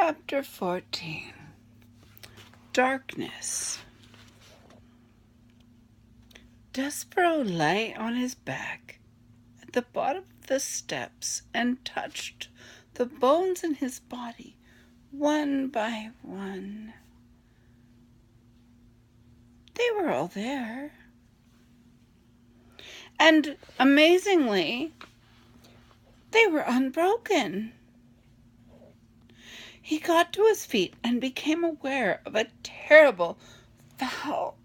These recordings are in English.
Chapter 14. Darkness. Despereaux lay on his back at the bottom of the steps and touched the bones in his body one by one. They were all there. And amazingly, they were unbroken. He got to his feet and became aware of a terrible, foul,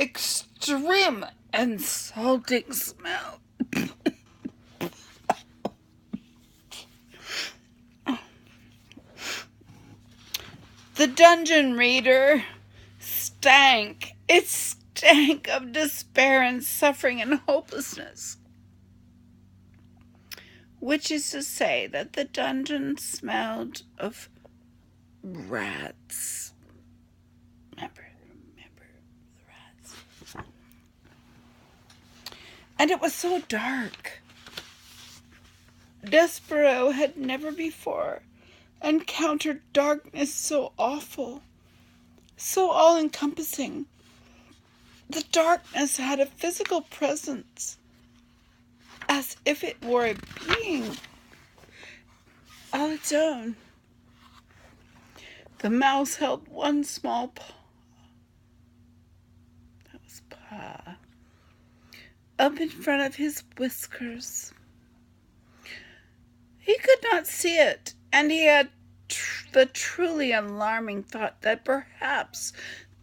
extreme, insulting smell. The dungeon reader stank. It stank of despair and suffering and hopelessness. Which is to say that the dungeon smelled of rats. Remember the rats. And it was so dark. Despereaux had never before encountered darkness so awful, so all-encompassing. The darkness had a physical presence, as if it were a being all its own. The mouse held one small paw. That was paw. Up in front of his whiskers. He could not see it, and he had the truly alarming thought that perhaps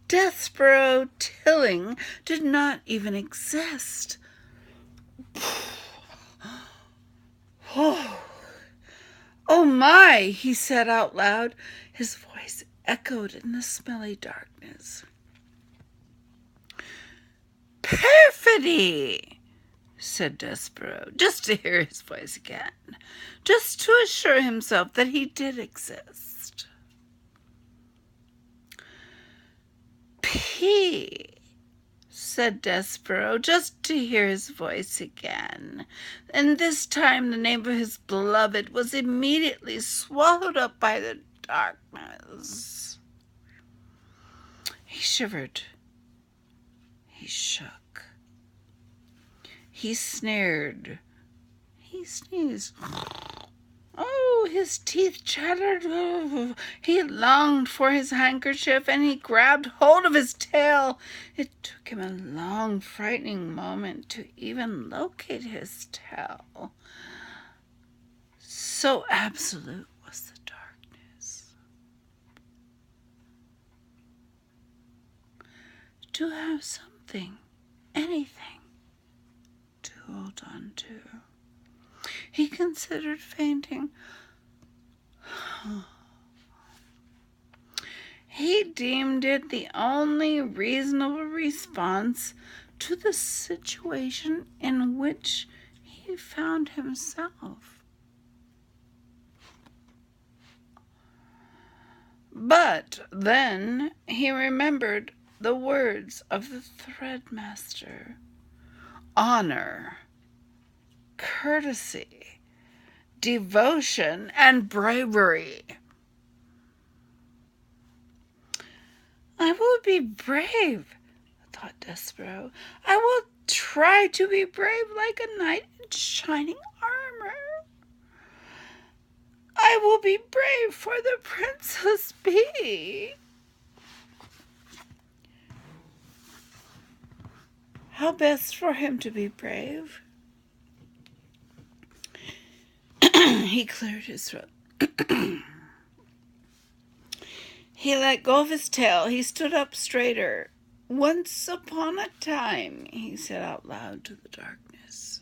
Despereaux Tilling did not even exist. Oh my, he said out loud. His voice echoed in the smelly darkness. Perfidy, said Despereaux, just to hear his voice again, just to assure himself that he did exist. P, said Despereaux, just to hear his voice again, and this time the name of his beloved was immediately swallowed up by the darkness. He shivered. He shook. He sneered. He sneezed. Oh, his teeth chattered. He longed for his handkerchief, and he grabbed hold of his tail. It took him a long, frightening moment to even locate his tail. So absolute was the darkness. To have something, anything, to hold on to. He considered fainting. He deemed it the only reasonable response to the situation in which he found himself. But then he remembered the words of the threadmaster. Honor, courtesy, devotion, and bravery. I will be brave, thought Despereaux. I will try to be brave like a knight in shining armor. I will be brave for the Princess Bee. How best for him to be brave? He cleared his throat. He let go of his tail. He stood up straighter. Once upon a time, he said out loud to the darkness.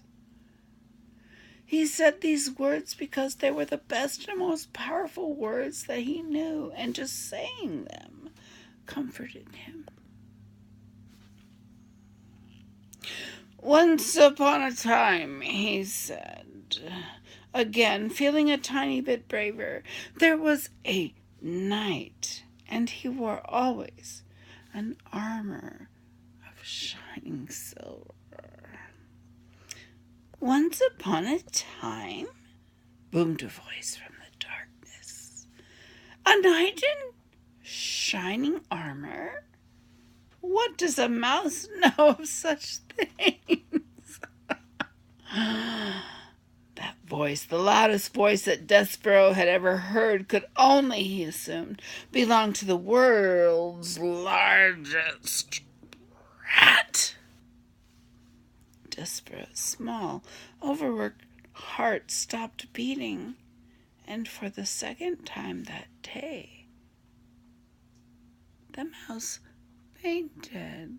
He said these words because they were the best and most powerful words that he knew, and just saying them comforted him. Once upon a time, he said, again, feeling a tiny bit braver, there was a knight, and he wore always an armor of shining silver. Once upon a time, boomed a voice from the darkness. A knight in shining armor? What does a mouse know of such things? That voice, the loudest voice that Despereaux had ever heard, could only, he assumed, belong to the world's largest rat. Despereaux's small, overworked heart stopped beating, and for the second time that day, the mouse fainted.